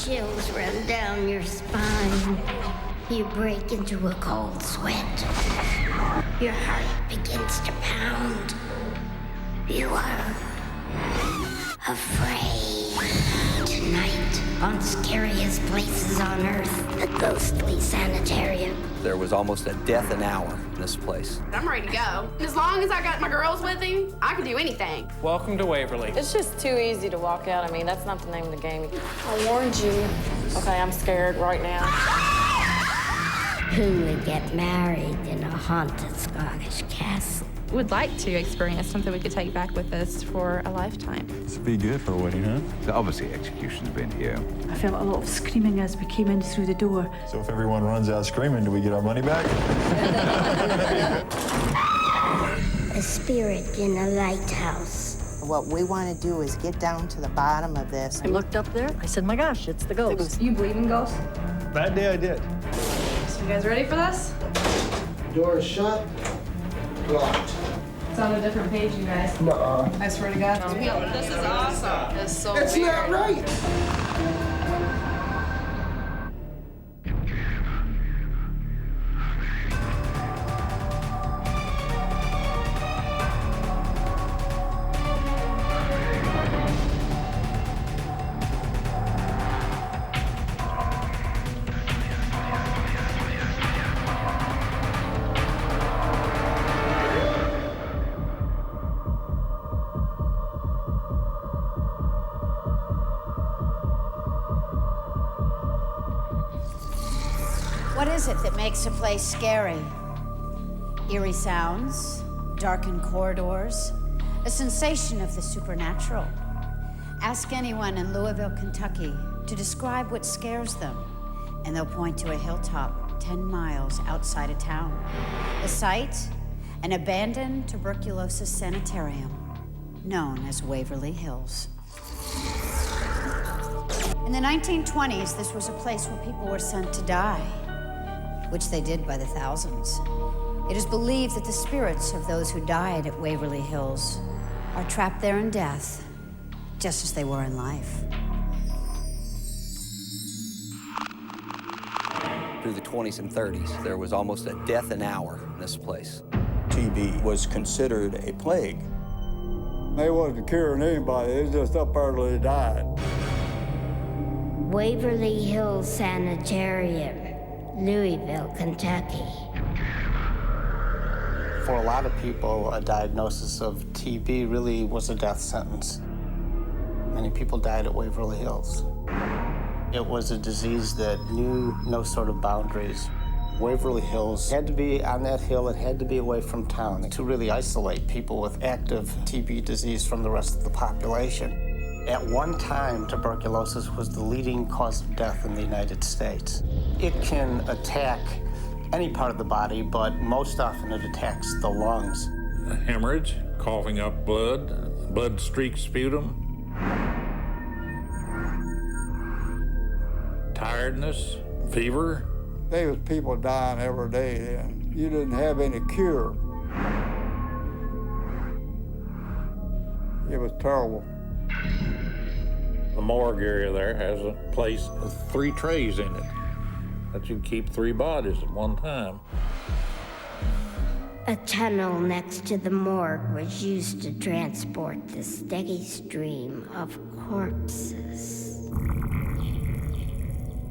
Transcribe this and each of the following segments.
chills run down your spine. You break into a cold sweat. Your heart begins to pound. You are afraid. Tonight, on Scariest Places on Earth, the ghostly sanitarium. There was almost a death an hour in this place. I'm ready to go. As long as I got my girls with me, I can do anything. Welcome to Waverly. It's just too easy to walk out. I mean, that's not the name of the game. I warned you. Okay, I'm scared right now. Who would get married in a haunted Scottish castle? Would like to experience something we could take back with us for a lifetime. This would be good for a wedding, huh? So obviously execution's been here. I felt a lot of screaming as we came in through the door. So if everyone runs out screaming, do we get our money back? A spirit in a lighthouse. What we want to do is get down to the bottom of this. I looked up there. I said, my gosh, it's the ghost. You believe in ghosts? That day I did. So you guys ready for this? Door is shut. Locked. It's on a different page, you guys. Nuh-uh. I swear to God. This is awesome. It's so That's weird. not right. What is it that makes a place scary? Eerie sounds, darkened corridors, a sensation of the supernatural. Ask anyone in Louisville, Kentucky to describe what scares them, and they'll point to a hilltop 10 miles outside of town. The site, an abandoned tuberculosis sanitarium known as Waverley Hills. In the 1920s, this was a place where people were sent to die, which they did by the thousands. It is believed that the spirits of those who died at Waverley Hills are trapped there in death, just as they were in life. Through the 20s and 30s, there was almost a death an hour in this place. TB was considered a plague. They wasn't curing anybody. They was just up there till they died. Waverley Hills Sanatorium, Louisville, Kentucky. For a lot of people, a diagnosis of TB really was a death sentence. Many people died at Waverly Hills. It was a disease that knew no sort of boundaries. Waverly Hills had to be on that hill. It had to be away from town to really isolate people with active TB disease from the rest of the population. At one time, tuberculosis was the leading cause of death in the United States. It can attack any part of the body, but most often it attacks the lungs. A hemorrhage, coughing up blood, blood-streaked sputum, tiredness, fever. There was people dying every day then. You didn't have any cure. It was terrible. The morgue area there has a place with 3 trays in it that you keep 3 bodies at one time. A tunnel next to the morgue was used to transport the steady stream of corpses.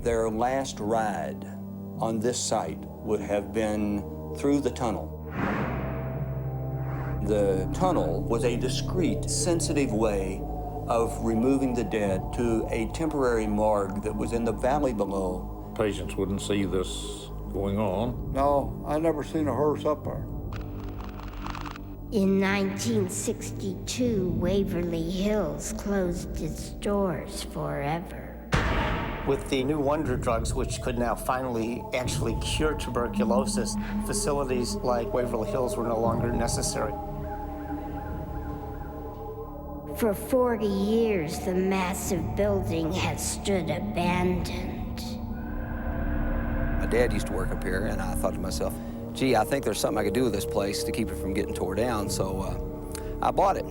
Their last ride on this site would have been through the tunnel. The tunnel was a discreet, sensitive way of removing the dead to a temporary morgue that was in the valley below. Patients wouldn't see this going on. No, I never seen a hearse up there. In 1962, Waverley Hills closed its doors forever. With the new wonder drugs, which could now finally actually cure tuberculosis, facilities like Waverly Hills were no longer necessary. For 40 years, the massive building has stood abandoned. My dad used to work up here, and I thought to myself, gee, I think there's something I could do with this place to keep it from getting tore down, so I bought it.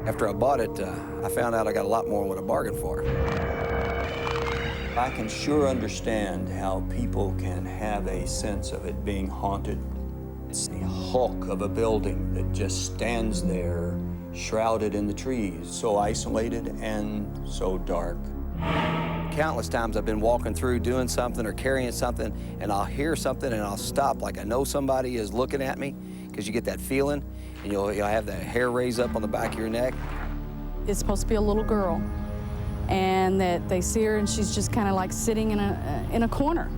After I bought it, I found out I got a lot more than what I bargained for. I can sure understand how people can have a sense of it being haunted. It's the hulk of a building that just stands there, shrouded in the trees, so isolated and so dark. Countless times I've been walking through doing something or carrying something, and I'll hear something and I'll stop like I know somebody is looking at me, because you get that feeling, and you'll have that hair raise up on the back of your neck. It's supposed to be a little girl, and that they see her and she's just kind of like sitting in a corner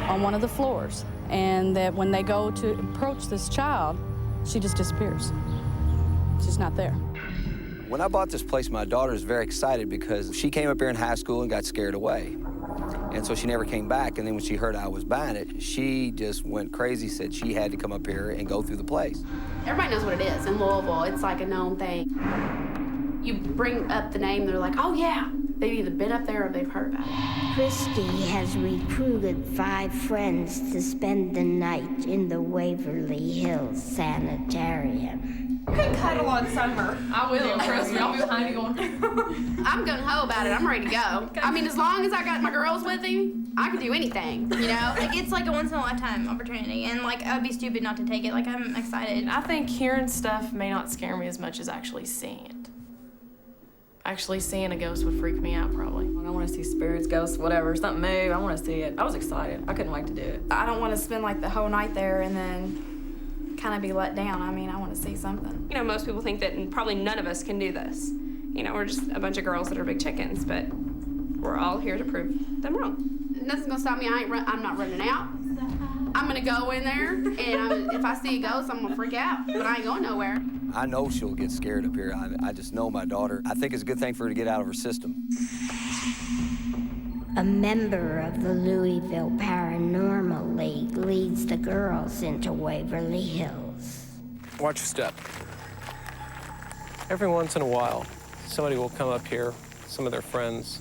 on one of the floors, and that when they go to approach this child, she just disappears. She's not there. When I bought this place, my daughter was very excited because she came up here in high school and got scared away. And so she never came back. And then when she heard I was buying it, she just went crazy, said she had to come up here and go through the place. Everybody knows what it is in Louisville. It's like a known thing. You bring up the name, they're like, oh yeah. They've either been up there or they've heard about it. Christy has recruited 5 friends to spend the night in the Waverley Hills Sanatorium. You can cuddle on summer. I will, trust me. I'll be behind you going. I'm gung-ho about it. I'm ready to go. I mean, as long as I got my girls with me, I can do anything, you know? Like, it's like a once-in-a-lifetime opportunity, and, like, I'd be stupid not to take it. Like, I'm excited. I think hearing stuff may not scare me as much as actually seeing it. Actually seeing a ghost would freak me out, probably. I want to see spirits, ghosts, whatever, something move. I want to see it. I was excited. I couldn't wait to do it. I don't want to spend like the whole night there and then kind of be let down. I mean, I want to see something. You know, most people think that probably none of us can do this. You know, we're just a bunch of girls that are big chickens, but we're all here to prove them wrong. Nothing's gonna stop me. I'm not running out. I'm gonna go in there, and if I see a ghost, I'm gonna freak out, but I ain't going nowhere. I know she'll get scared up here. I just know my daughter. I think it's a good thing for her to get out of her system. A member of the Louisville Paranormal League leads the girls into Waverly Hills. Watch your step. Every once in a while, somebody will come up here, some of their friends.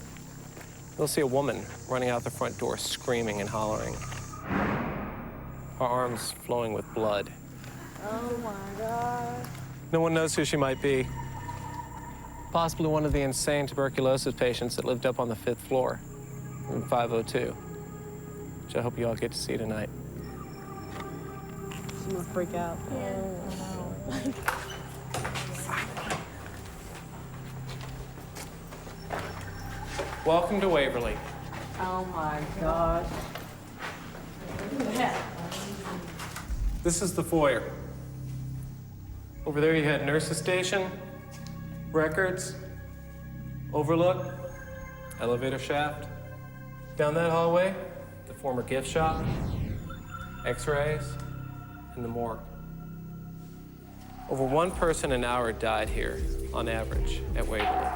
They'll see a woman running out the front door screaming and hollering. Her arms flowing with blood. Oh my God. No one knows who she might be. Possibly one of the insane tuberculosis patients that lived up on the 5th floor, room 502, which I hope you all get to see tonight. She's gonna freak out. Welcome to Waverly. Oh my God. This is the foyer. Over there you had nurse's station, records, overlook, elevator shaft. Down that hallway, the former gift shop, x-rays, and the morgue. Over 1 person an hour died here, on average, at Waverly.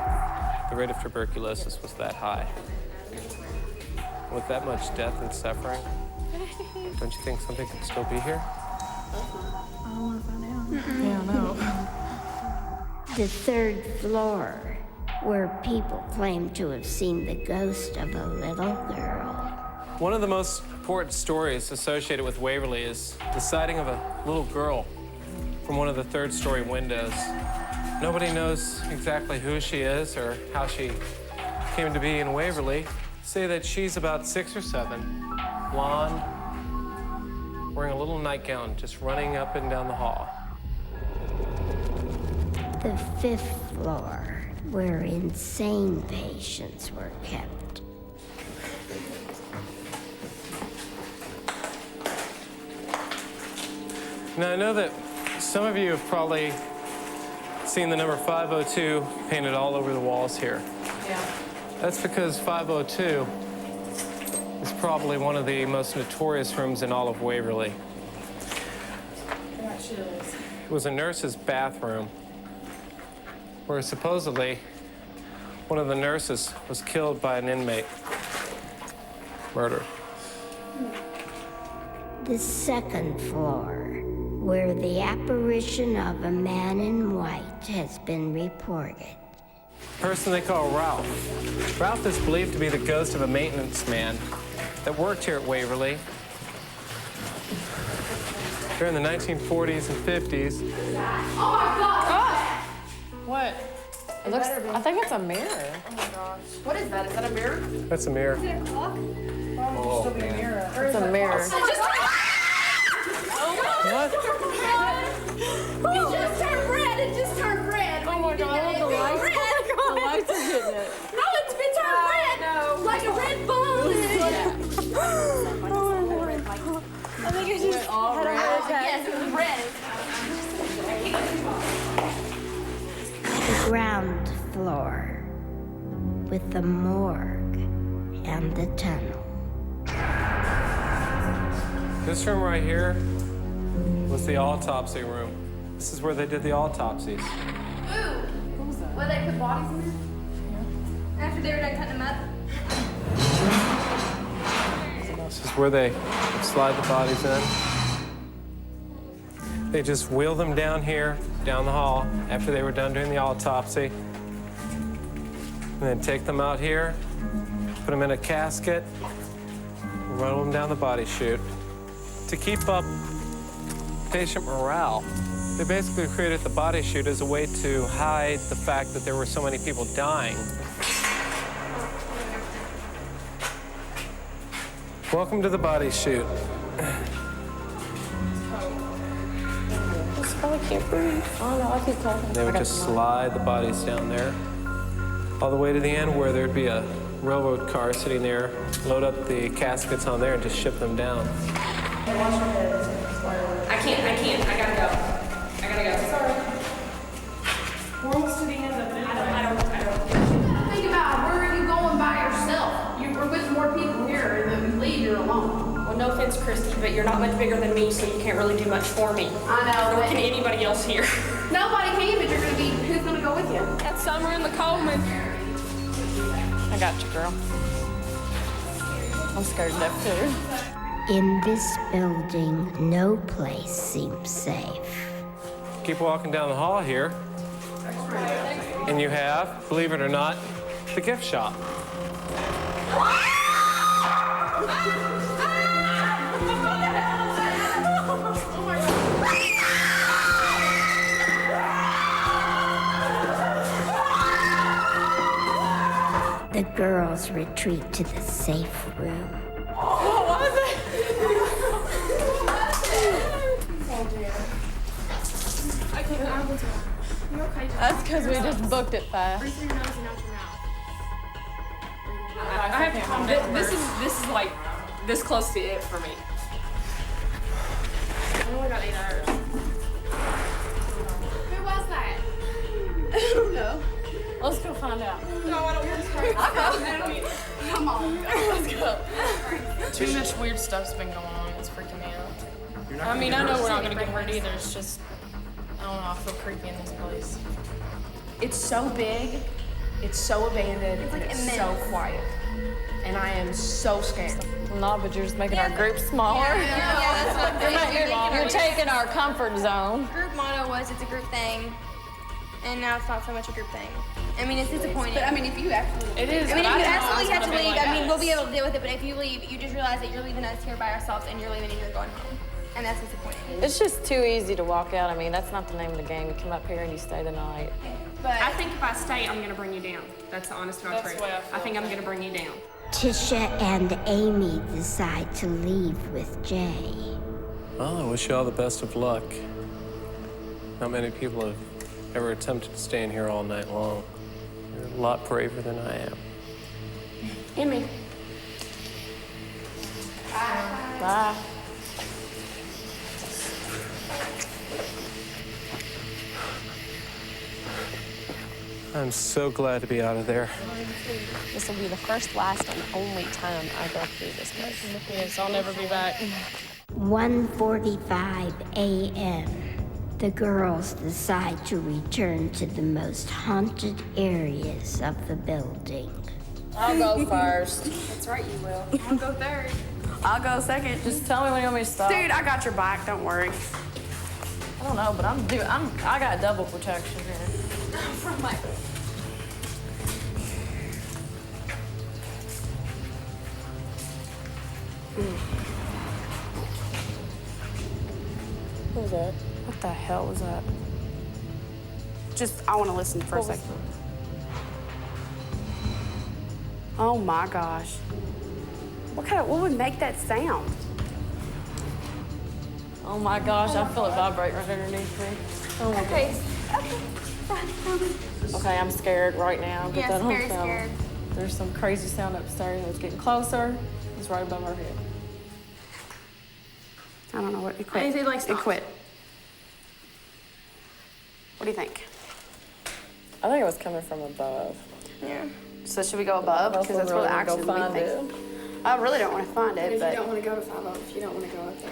The rate of tuberculosis was that high. With that much death and suffering, don't you think something could still be here? I don't want to find out. Yeah, I know. The 3rd floor, where people claim to have seen the ghost of a little girl. One of the most important stories associated with Waverly is the sighting of a little girl from one of the 3rd-story windows. Nobody knows exactly who she is or how she came to be in Waverly. Say that she's about 6 or 7, blonde, wearing a little nightgown, just running up and down the hall. The 5th floor, where insane patients were kept. Now, I know that some of you have probably seen the number 502 painted all over the walls here. Yeah. That's because 502 is probably one of the most notorious rooms in all of Waverly. It was a nurse's bathroom where supposedly one of the nurses was killed by an inmate. Murdered. The 2nd floor, where the apparition of a man in white has been reported. A person they call Ralph. Ralph is believed to be the ghost of a maintenance man that worked here at Waverly during the 1940s and 50s. Oh my God! What? It looks, I think it's a mirror. Oh my gosh. What is that? Is that a mirror? That's a mirror. Is it a clock? Oh, Still be a mirror. It's a mirror. What? It just turned red. It just turned red. Oh my God, the lights. The lights are hitting it. No, it's been turned red. No. Like a red balloon. I think it just had a heart attack. Yes, it was red. The ground floor with the morgue and the tunnel. This room right here was the autopsy room. This is where they did the autopsies. Ooh. Where they put bodies in there? After they were done cutting them up? This is where they slide the bodies in. They just wheel them down here, down the hall, after they were done doing the autopsy. And then take them out here, put them in a casket, and roll them down the body chute. To keep up patient morale, they basically created the body chute as a way to hide the fact that there were so many people dying. Welcome to the body chute. I can't breathe. Oh no, I keep talking. They would just slide the bodies down there, all the way to the end where there'd be a railroad car sitting there, load up the caskets on there and just ship them down. I can't. I gotta go. Sorry. We're almost to the end of it. I don't. Think about where are you going by yourself? You were with more people here, and then you leave, you're alone. Well, no offense, Christy, but you're not much bigger than me, so you can't really do much for me. I know. Nor but can anybody else here. Nobody can, but you're gonna be. Who's gonna go with you? That's Summer and the Coleman. I got you, girl. I'm scared to death, too. In this building, no place seems safe. Keep walking down the hall here, and you have, believe it or not, the gift shop. The girls retreat to the safe room. What was it? I can't. You're okay. That's because we just booked it fast. Breathe through your nose and out your mouth. I have this is like this close to it for me. I only got 8 hours. Who was that? I don't know. Let's go find out. No, I don't want to start. Come on. Let's go. Too much weird stuff's been going on. It's freaking me out. I mean, I know we're not going to get hurt either. It's just, I don't know, I feel creepy in this place. It's so big, it's so abandoned, It's like and it's immense. so quiet. And I am so scared. No, but you're just making our group smaller. Yeah, that's what I'm saying. You're taking our comfort zone. Group motto was it's a group thing, and now it's not so much a group thing. I mean, it's disappointing. But I mean, if you actually. It is. I mean, if but you I absolutely didn't have to know it was leave, gonna be I mean, like we'll be this. able to deal with it. But if you leave, you just realize that you're leaving us here by ourselves, and you're leaving and you're going home, and that's disappointing. It's just too easy to walk out. I mean, that's not the name of the game. You come up here and you stay the night. But I think if I stay, I'm gonna bring you down. That's the honest to God That's truth. what I feel. I think I'm gonna bring you down. Tisha and Amy decide to leave with Jay. Well, I wish you all the best of luck. Not many people have ever attempted to stay in here all night long. You're a lot braver than I am. Emmy. Bye. I'm so glad to be out of there. This will be the first, last, and only time I go through this place. Yes, I'll never be back. 1:45 a.m. The girls decide to return to the most haunted areas of the building. I'll go first. That's right, you will. I'll go third. I'll go second. Just tell me when you want me to stop. Dude, I got your back. Don't worry. I don't know, but I got double protection here. From my. What was that? What the hell was that? Just, I want to listen for a second. Oh my gosh. What would make that sound? Oh my gosh, I feel it vibrate right underneath me. Oh my Okay. God. Okay, I'm scared right now. Yes, that very hotel. scared. There's some crazy sound upstairs. It's getting closer. It's right above our head. I don't know what. It quit. I think like It quit. What do you think? I think it was coming from above. Yeah. So should we go above? Because that's where the action find we it. think. I really don't want to find it, If but you don't want to go to 50, if you don't want to go up there.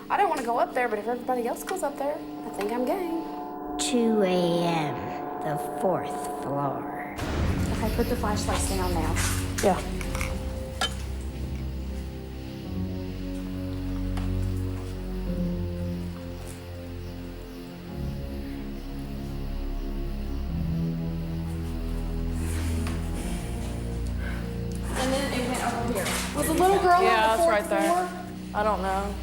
I don't want to go up there, but if everybody else goes up there, I think I'm game. 2 a.m., the 4th floor. Okay, put the flashlights down now. Yeah. And then it went over here. Was the little girl Yeah, on the it's 4th right there. floor? I don't know.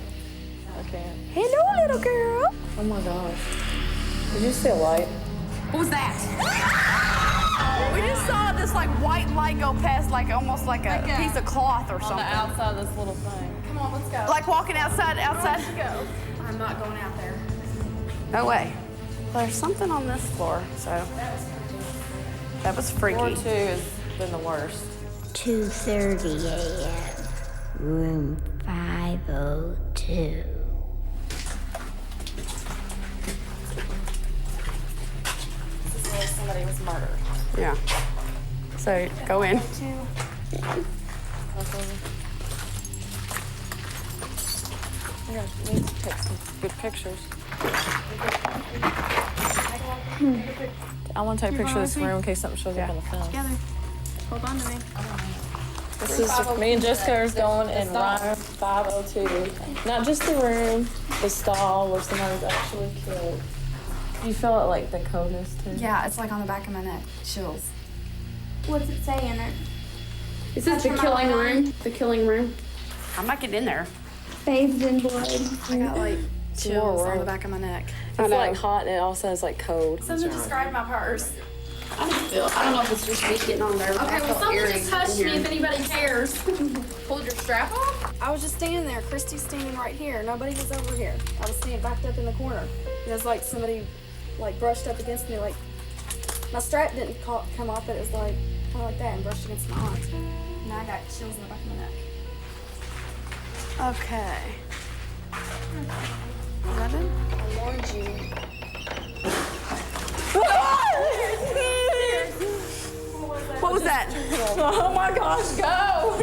I can't. Hello, little girl. Oh my gosh. Did you see a light? What was that? We just saw this like white light go past, like almost like a piece of cloth or On something. the outside of this little thing. Come on, let's go. Like walking outside. Let's go. I'm not going out there. No way. There's something on this floor, so that was freaky. Floor 2 has been the worst. 2:30 a.m., room 502. This is where somebody was murdered. Yeah. So go in. Yeah, we need to take some good pictures. I want to take a picture of this room in case something shows up on the film. Together. Hold on to me. This is me and Jessica is going in room 502. Not just the room, the stall where somebody was actually killed. You feel it like the coldness too? Yeah, it's like on the back of my neck. Chills. What's it say in it? Is this the killing room? The killing room? I'm not getting in there. Bathed in blood. I got like chills on the rough. back of my neck. It's like hot and it also is like cold. Someone described my purse. I don't know if it's just me getting on there. but I Okay, well, felt someone eerie just touched in me here. if anybody cares. Pulled your strap off? I was just standing there. Christy's standing right here. Nobody was over here. I was standing backed up in the corner. And it was like somebody like brushed up against me. Like my strap didn't come off, but it was like kind of like that and brushed against my arm. Now I got chills in the back of my neck. Okay. Is that it? I warned you. What was that? Oh my gosh, go!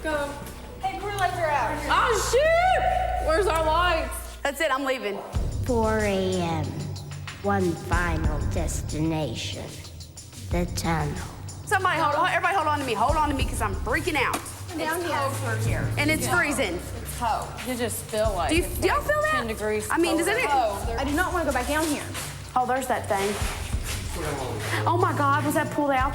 Go. Hey, crew lights are out. Oh shoot! Where's our lights? That's it, I'm leaving. 4 a.m., one final destination, the tunnel. Somebody everybody hold on to me. Hold on to me because I'm freaking out. Down here. And it's freezing. It's cold. You just feel like Do y'all feel that? 10 degrees. I mean, does it? I do not want to go back down here. Oh, there's that thing. Oh my God, was that pulled out?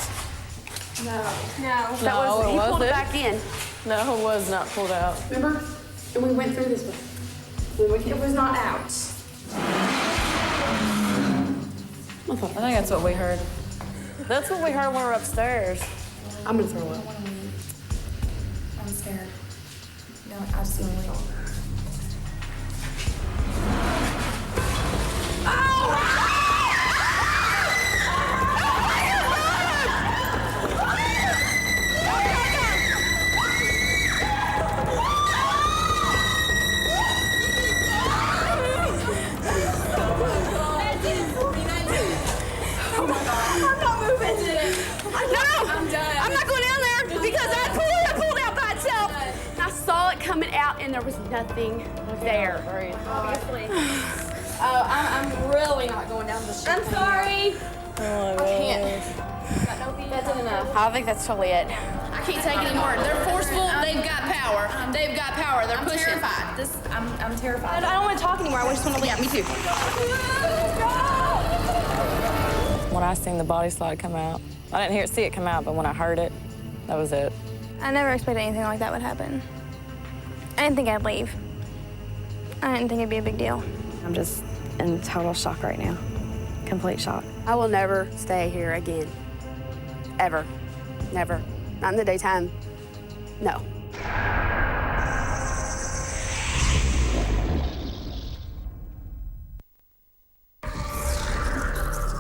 No. That No, was, it he pulled it wasn't. back in. No, it was not pulled out. Remember? And we went through this way. It was not out. I think that's what we heard. That's what we heard when we were upstairs. I'm gonna throw up. I'm scared. No, I just want to leave. I'm not moving. No, I'm done. I'm not going down there because I pulled out by itself. I saw it coming out and there was nothing there. Obviously. I'm really not going down the ship. I'm sorry. Oh my I can't. gosh. That's enough. I think that's totally it. I can't take it anymore. They're forceful. They've got power. They've got power. They're pushing. Terrified. I'm terrified. I don't want to talk anymore. I just want to leave. Me too. When I seen the body slide come out, I didn't see it come out, but when I heard it, that was it. I never expected anything like that would happen. I didn't think I'd leave. I didn't think it'd be a big deal. I'm just in total shock right now. Complete shock. I will never stay here again. ever. Never. Not in the daytime. No.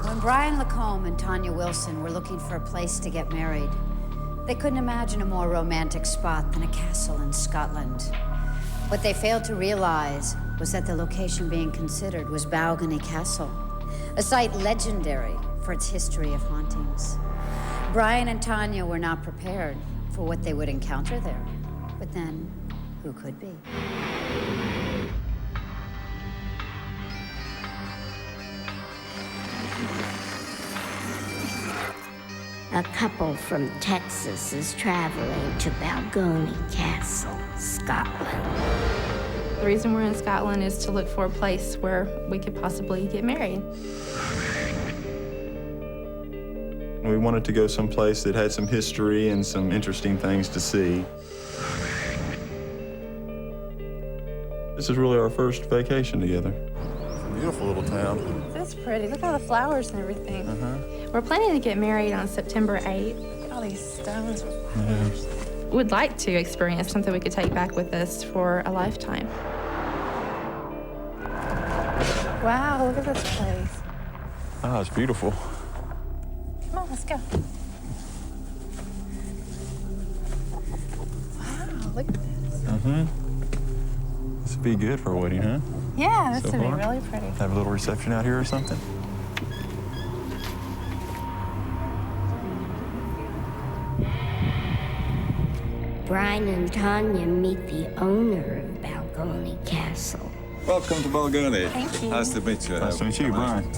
When Brian Lacombe and Tanya Wilson were looking for a place to get married, they couldn't imagine a more romantic spot than a castle in Scotland. What they failed to realize was that the location being considered was Balgonie Castle, a site legendary for its history of hauntings. Brian and Tanya were not prepared for what they would encounter there, but then who could be? A couple from Texas is traveling to Balgonie Castle, Scotland. The reason we're in Scotland is to look for a place where we could possibly get married. We wanted to go someplace that had some history and some interesting things to see. This is really our first vacation together. It's a beautiful little town. That's pretty. Look at all the flowers and everything. We're planning to get married on September 8th. Look at all these stones with flowers. Would like to experience something we could take back with us for a lifetime. Wow, look at this place. Ah, it's beautiful. Come on, let's go. Wow, look at this. This would be good for a wedding, huh? Yeah, this So would be far? really pretty. Have a little reception out here or something? Brian and Tanya meet the owner of Balgonie Castle. Welcome to Balgonie. Thank you. Nice to meet you. Nice to meet you, Brian.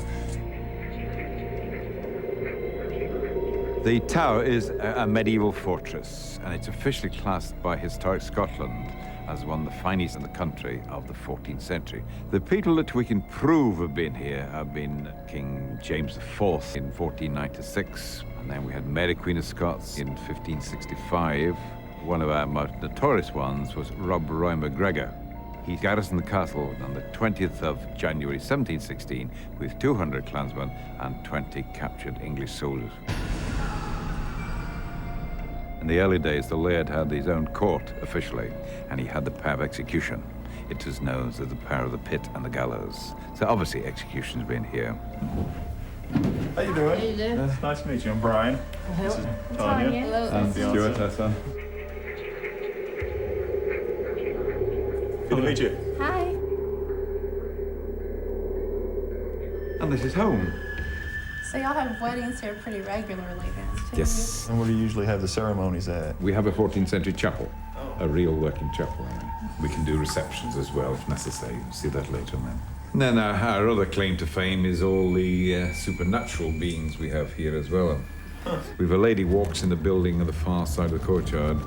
The tower is a medieval fortress, and it's officially classed by Historic Scotland as one of the finest in the country of the 14th century. The people that we can prove have been here have been King James IV in 1496, and then we had Mary Queen of Scots in 1565. One of our most notorious ones was Rob Roy MacGregor. He garrisoned the castle on the 20th of January 1716 with 200 clansmen and 20 captured English soldiers. In the early days, the laird had his own court officially, and he had the power of execution. It was known as the power of the pit and the gallows. So obviously execution's been here. How you doing? How you doing? Nice to meet you. I'm Brian. This is Tanya. Hello. I'm Stuart, our son. Good to meet you. Hi. And this is home. So y'all have weddings here pretty regularly then? too? Yes. And where do you usually have the ceremonies at? We have a 14th century chapel, a real working chapel. We can do receptions as well if necessary. You'll see that later on. And then our other claim to fame is all the supernatural beings we have here as well. We've a lady walks in the building on the far side of the courtyard.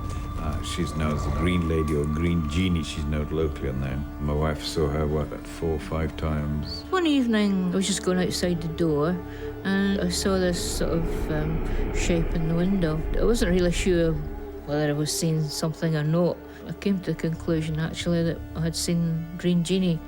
She's known as the Green Lady or Green Genie, she's known locally on there. My wife saw her, about 4 or 5 times. One evening, I was just going outside the door, and I saw this sort of shape in the window. I wasn't really sure whether I was seeing something or not. I came to the conclusion, actually, that I had seen Green Genie.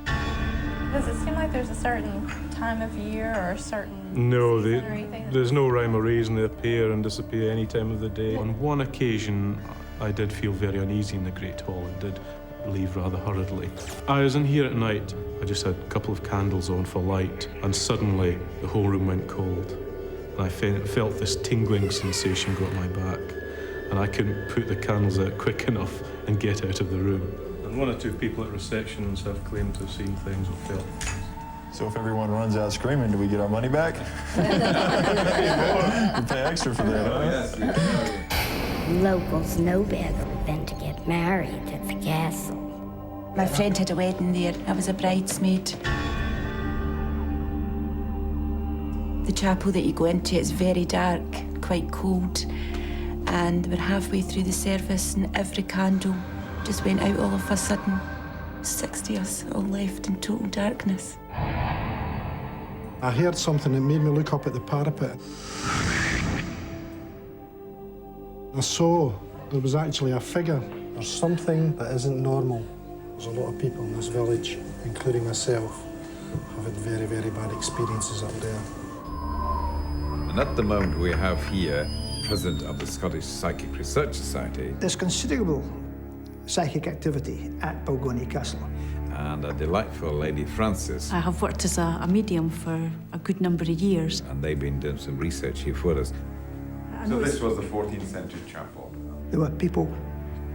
Does it seem like there's a certain time of year or a certain No, season or anything? there's no rhyme or reason. They appear and disappear any time of the day. On one occasion, I did feel very uneasy in the Great Hall and did leave rather hurriedly. I was in here at night. I just had a couple of candles on for light, and suddenly the whole room went cold. And I felt this tingling sensation go up my back, and I couldn't put the candles out quick enough and get out of the room. And 1 or 2 people at receptions have claimed to have seen things or felt things. So if everyone runs out screaming, do we get our money back? We pay extra for that, huh? Yes. Locals know better than to get married at the castle. My friend had a wedding there. I was a bridesmaid. The chapel that you go into is very dark, quite cold. And we're halfway through the service and every candle just went out all of a sudden. 60 of us all left in total darkness. I heard something that made me look up at the parapet. I saw there was actually a figure. There's something that isn't normal. There's a lot of people in this village, including myself, have had very, very bad experiences up there. And at the moment we have here president of the Scottish Psychic Research Society. There's considerable psychic activity at Balgonie Castle. And a delightful Lady Frances. I have worked as a medium for a good number of years. And they've been doing some research here for us. So this was the 14th century chapel. There were people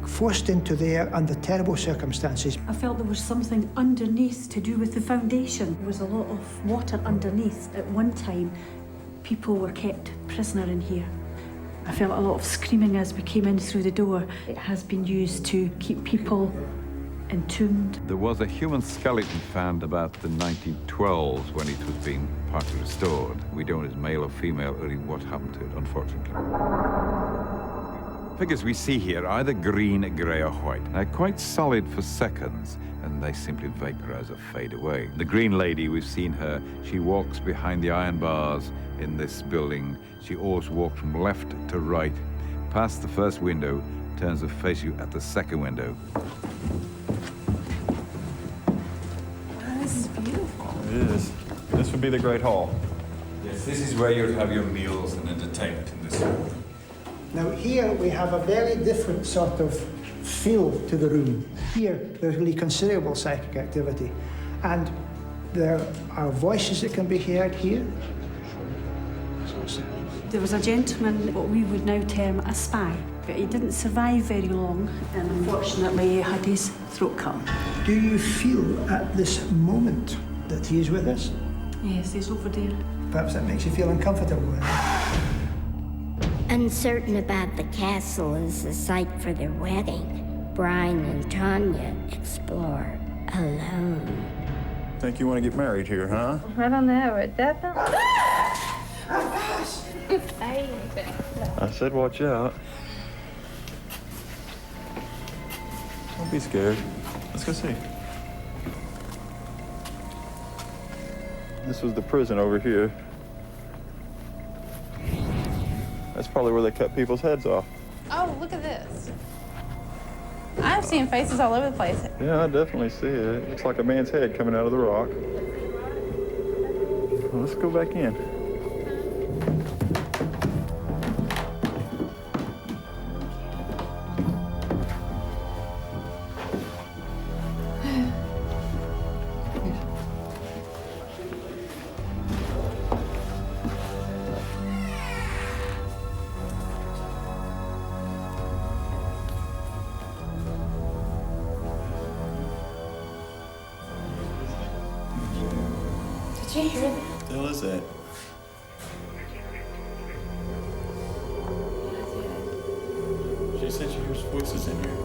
forced into there under terrible circumstances. I felt there was something underneath to do with the foundation. There was a lot of water underneath. At one time, people were kept prisoner in here. I felt a lot of screaming as we came in through the door. It has been used to keep people entombed. There was a human skeleton found about the 1912s when it was being partly restored. We don't know if it's male or female or even what happened to it, unfortunately. Figures we see here are either green, grey or white. They're quite solid for seconds and they simply vaporize or fade away. The green lady, we've seen her, she walks behind the iron bars in this building. She always walks from left to right, past the first window, turns to face you at the second window. This is beautiful. It is. This would be the Great Hall. Yes, this is where you'd have your meals and entertainment in this hall. Now here we have a very different sort of feel to the room. Here there's really considerable psychic activity and there are voices that can be heard here. There was a gentleman, what we would now term a spy, but he didn't survive very long and unfortunately he had his throat cut. Do you feel at this moment that he is with us? Yes, he's over there. Perhaps that makes you feel uncomfortable. Uncertain about the castle is the site for their wedding. Brian and Tanya explore alone. Think you want to get married here, huh? I don't know, it definitely. I said watch out. Don't be scared. Let's go see. This was the prison over here. That's probably where they cut people's heads off. Oh, look at this. I'm seeing faces all over the place. Yeah, I definitely see it. Looks like a man's head coming out of the rock. Well, let's go back in. Did you hear that? What the hell is that? She said she hears voices in here.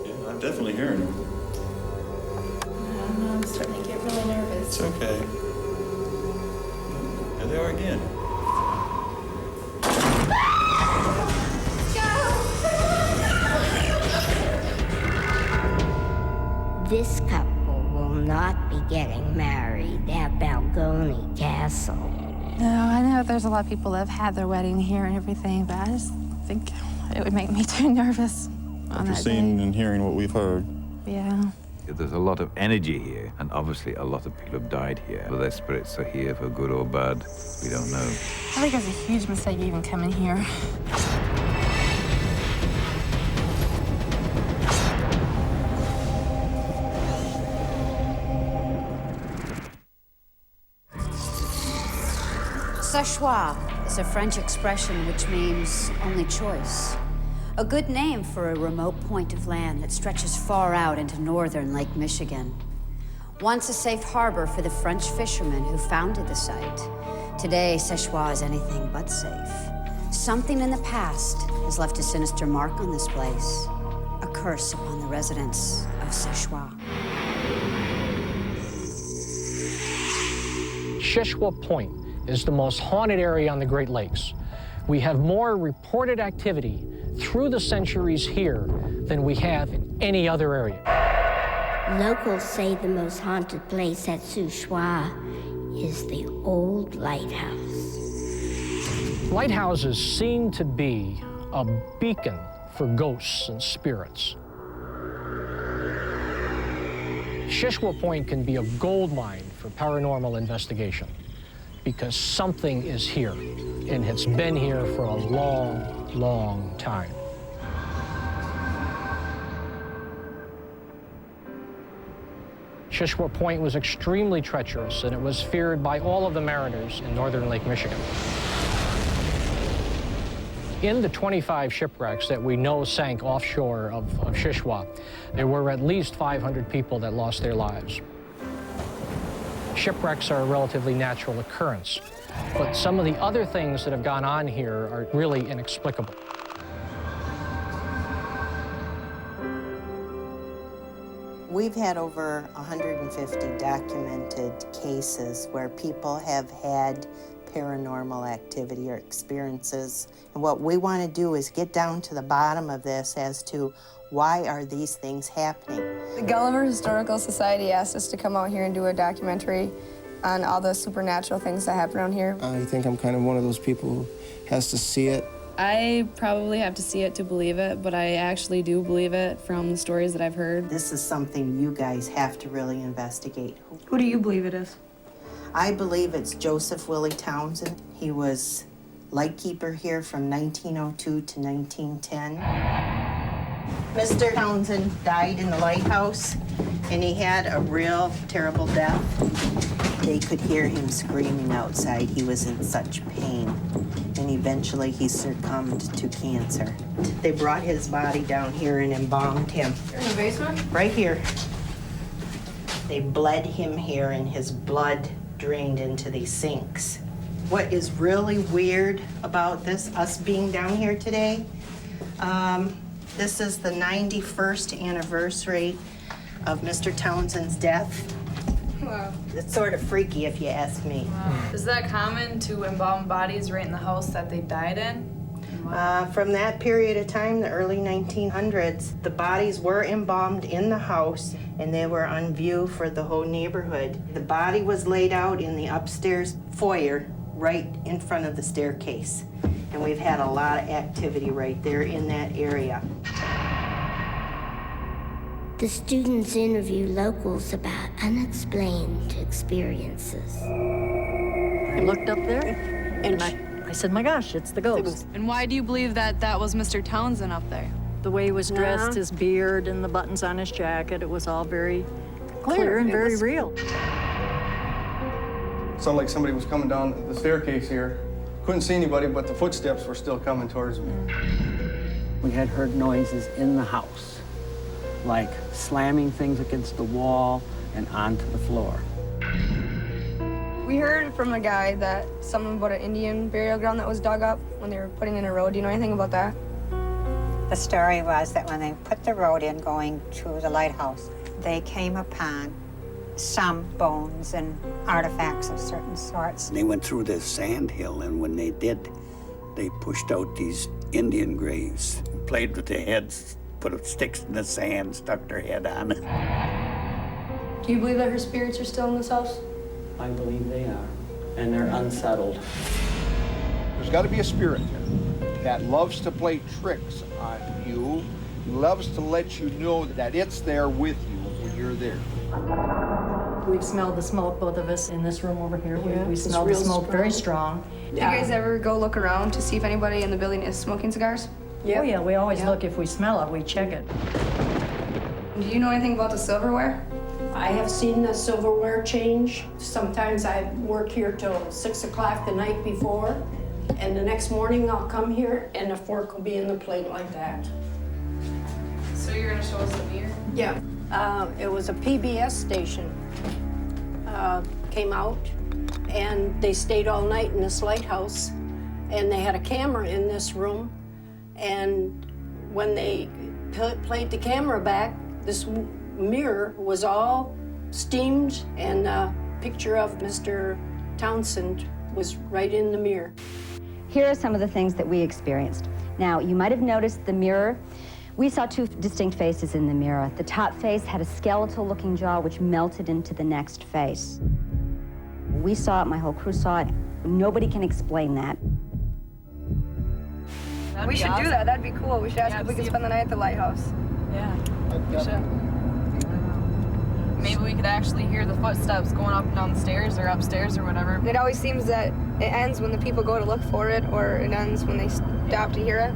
Yeah, I'm definitely hearing them. I don't know, I'm starting to get really nervous. It's okay. There they are again. This couple will not be getting married at Balgonie Castle. No, I know there's a lot of people that have had their wedding here and everything, but I just think it would make me too nervous on After that seeing day. and hearing what we've heard. Yeah. There's a lot of energy here, and obviously a lot of people have died here. Whether their spirits are here for good or bad, we don't know. I think it was a huge mistake even coming here. Seux Choix is a French expression which means only choice. A good name for a remote point of land that stretches far out into northern Lake Michigan. Once a safe harbor for the French fishermen who founded the site, today Seux Choix is anything but safe. Something in the past has left a sinister mark on this place, a curse upon the residents of Seux Choix. Seux Choix Point is the most haunted area on the Great Lakes. We have more reported activity through the centuries here than we have in any other area. Locals say the most haunted place at Seux Choix is the old lighthouse. Lighthouses seem to be a beacon for ghosts and spirits. Seux Choix Point can be a gold mine for paranormal investigation. because something is here, and it's been here for a long, long time. Seux Choix Point was extremely treacherous, and it was feared by all of the mariners in northern Lake Michigan. In the 25 shipwrecks that we know sank offshore of Seux Choix, there were at least 500 people that lost their lives. Shipwrecks are a relatively natural occurrence, but some of the other things that have gone on here are really inexplicable. We've had over 150 documented cases where people have had paranormal activity or experiences. And what we want to do is get down to the bottom of this as to why are these things happening. The Gulliver Historical Society asked us to come out here and do a documentary on all the supernatural things that happen around here. I think I'm kind of one of those people who has to see it. I probably have to see it to believe it, but I actually do believe it from the stories that I've heard. This is something you guys have to really investigate. Who do you believe it is? I believe it's Joseph Willie Townsend. He was lightkeeper here from 1902 to 1910. Mr. Townsend died in the lighthouse, and he had a real terrible death. They could hear him screaming outside. He was in such pain, and eventually he succumbed to cancer. They brought his body down here and embalmed him. In the basement? Right here. They bled him here, and his blood drained into these sinks. What is really weird about this, us being down here today, this is the 91st anniversary of Mr. Townsend's death. Wow. It's sort of freaky if you ask me. Wow. Is that common to embalm bodies right in the house that they died in? From that period of time, the early 1900s, the bodies were embalmed in the house and they were on view for the whole neighborhood. The body was laid out in the upstairs foyer right in front of the staircase. And we've had a lot of activity right there in that area. The students interview locals about unexplained experiences. I looked up there and I said, my gosh, it's the ghost. And why do you believe that that was Mr. Townsend up there? The way he was dressed, his beard and the buttons on his jacket, it was all very clear and very real. It sounded like somebody was coming down the staircase here. Couldn't see anybody, but the footsteps were still coming towards me. We had heard noises in the house, like slamming things against the wall and onto the floor. We heard from a guy that something about an Indian burial ground that was dug up when they were putting in a road. Do you know anything about that? The story was that when they put the road in going to the lighthouse, they came upon some bones and artifacts of certain sorts. They went through this sand hill, and when they did, they pushed out these Indian graves, played with their heads, put sticks in the sand, stuck their head on it. Do you believe that her spirits are still in this house? I believe they are, and they're unsettled. There's got to be a spirit there that loves to play tricks on you, loves to let you know that it's there with you when you're there. We've smelled the smoke, both of us in this room over here. Yeah, we smelled the smoke very strong. Do you guys ever go look around to see if anybody in the building is smoking cigars? Oh yeah, we always look. If we smell it, we check it. Do you know anything about the silverware? I have seen the silverware change. Sometimes I work here till 6 o'clock the night before, and the next morning I'll come here and the fork will be in the plate like that. So you're gonna show us the mirror? Yeah. It was a PBS station. Came out, and they stayed all night in this lighthouse, and they had a camera in this room, and when they played the camera back, this mirror was all steamed, and a picture of Mr. Townsend was right in the mirror. Here are some of the things that we experienced. Now, you might have noticed the mirror. We saw two distinct faces in the mirror. The top face had a skeletal-looking jaw which melted into the next face. We saw it, my whole crew saw it. Nobody can explain that. We should do that. That'd be cool. We should ask if we can spend the night at the lighthouse. Yeah, we should. Maybe we could actually hear the footsteps going up and down the stairs or upstairs or whatever. It always seems that it ends when the people go to look for it, or it ends when they stop to hear it.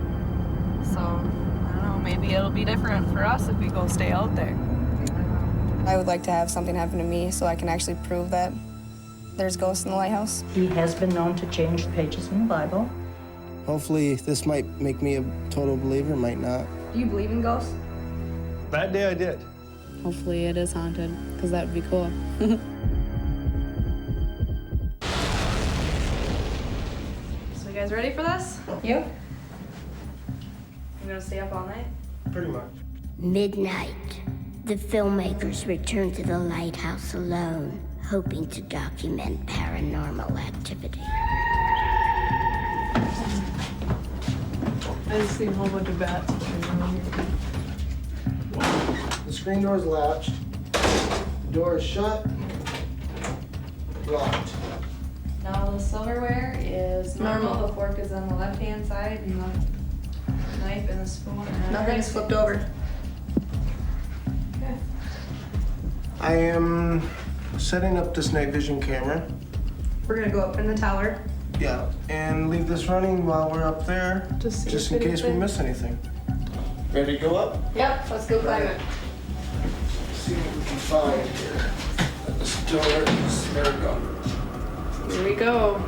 So, I don't know, maybe it'll be different for us if we go stay out there. I would like to have something happen to me so I can actually prove that there's ghosts in the lighthouse. He has been known to change the pages in the Bible. Hopefully this might make me a total believer, might not. Do you believe in ghosts? That day I did. Hopefully it is haunted, because that would be cool. So you guys ready for this? You? You gonna stay up all night? Pretty much. Midnight. The filmmakers return to the lighthouse alone, hoping to document paranormal activity. I just see a whole bunch of bats. The screen door is latched. The door is shut. Locked. Now the silverware is normal. The fork is on the left-hand side, and the knife and the spoon. Nothing's flipped over. Okay. I am setting up this night vision camera. We're gonna go up in the tower. Yeah, and leave this running while we're up there, Just see just if in case we anything- miss anything. Ready to go up? Yep, let's go climb it. See what we can find here. This door is, there we go. Here we go.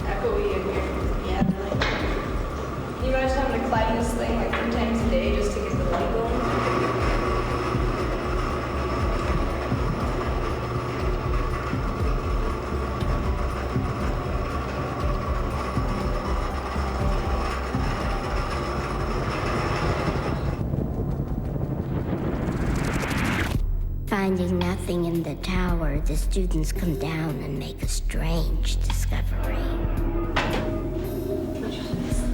Echoey in here. Yeah, really. Can you imagine having to climb this thing like 3 times a day just to get the light going? Finding nothing in the tower, the students come down and make a strange discovery.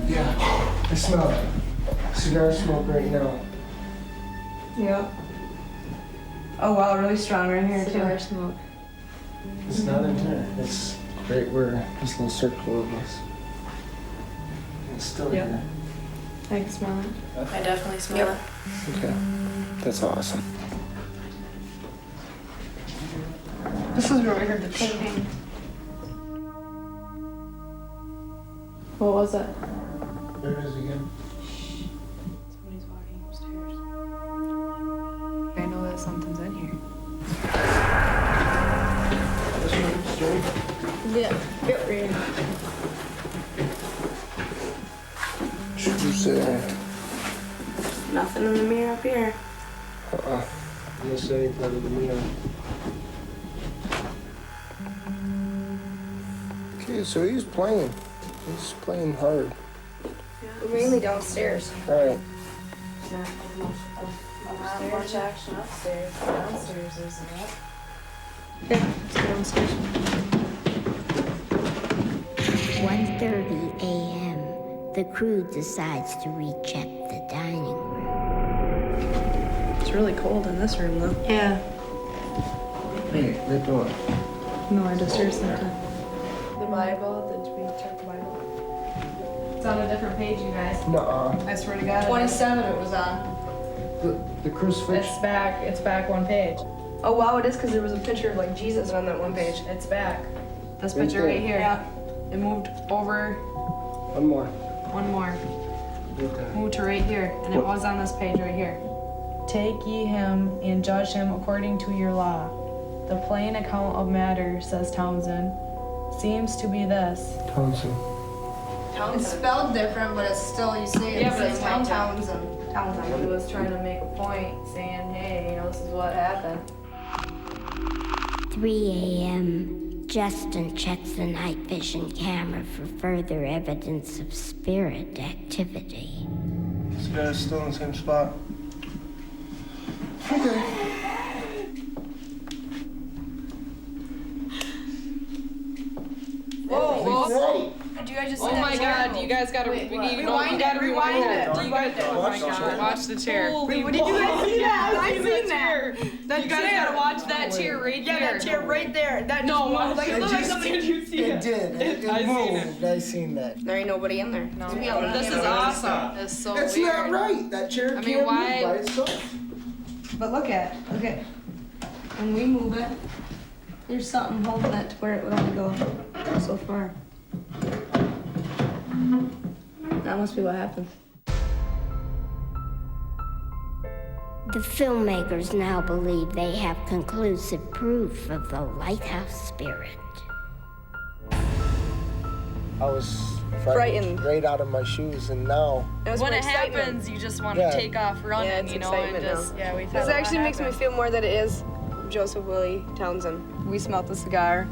Yeah, I smell cigar smoke right now. Yep. Oh wow, really strong right here Cigar too. smoke. It's not in there. It's right where this little circle of us. It's still Yep. here. I can smell it. I definitely smell it. Okay, that's awesome. This is where we heard the clicking. What was it? There it is again. Somebody's walking upstairs. I know that something's in here. This one, straight. Yeah, get ready. Who's there? Nothing in the mirror up here. Unless anything in the mirror. Okay, so he's playing. He's playing hard. We're mainly downstairs. All right. Not much action upstairs. Downstairs there's a lot. Okay, let's go downstairs. 1:30 a.m. The crew decides to recheck the dining room. It's really cold in this room though. Yeah. Hey, that door. No, I just heard something. The Bible, did we check the Bible? It's on a different page, you guys. Nuh-uh. I swear to God. 27 it was on. The crucifix. It's back one page. Oh wow, it is because there was a picture of like Jesus on that one page. It's back. This Right picture there. right here. Yeah. It moved over One more. one more. Okay. Moved to right here, and it was on this page right here. Take ye him and judge him according to your law. The plain account of matter, says Townsend, seems to be this. Townsend. It's spelled different, but it's still, you say Yeah, it's but it's like Townsend. He Townsend. was trying to make a point, saying, hey, you know, this is what happened. 3 a.m. Justin checks the night vision camera for further evidence of spirit activity. This guy's still in the same spot. Okay. Whoa, whoa. Did you guys just see Oh that my chair? God, you guys gotta Rewind rewind it. Do you guys Oh my God, watch the chair. Wait, what did you guys see that? I seen that. You guys gotta watch that chair right there. Yeah, that chair right there. That No, just watch moved. Like, it looked like somebody. Did you see it? It I seen moved. I seen that. There ain't nobody in there. No, To be honest. this is awesome. It's so That's weird. not right. That chair I mean, can't why- move by itself. But look at, when we move it, there's something holding it to where it would only go so far. That must be what happened. The filmmakers now believe they have conclusive proof of the lighthouse spirit. I was Frightened. right out of my shoes, and now When it happens, you just want to take off running, Yeah, it's you know, and excitement just, now. yeah, we This actually makes me feel more that it is Joseph Willie Townsend. We smelled the cigar,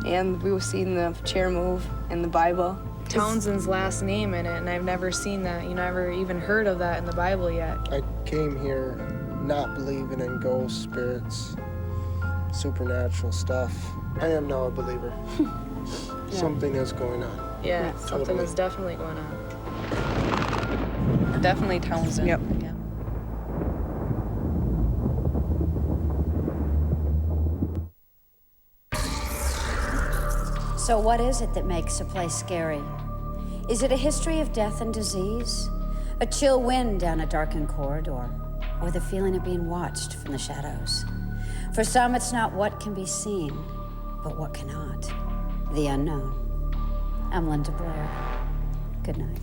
and we were seeing the chair move and the Bible. Townsend's last name in it, and I've never seen that. You never even heard of that in the Bible yet. I came here not believing in ghosts, spirits, supernatural stuff. I am now a believer. Something is going on. Yeah, something totally. is definitely going on. Definitely Townsend. Yep. Yeah. So what is it that makes a place scary? Is it a history of death and disease? A chill wind down a darkened corridor? Or the feeling of being watched from the shadows? For some, it's not what can be seen, but what cannot. The unknown. I'm Linda Blair. Good night.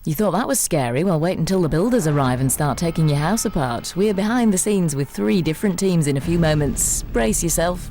You thought that was scary? Well, wait until the builders arrive and start taking your house apart. We're behind the scenes with 3 different teams in a few moments. Brace yourself.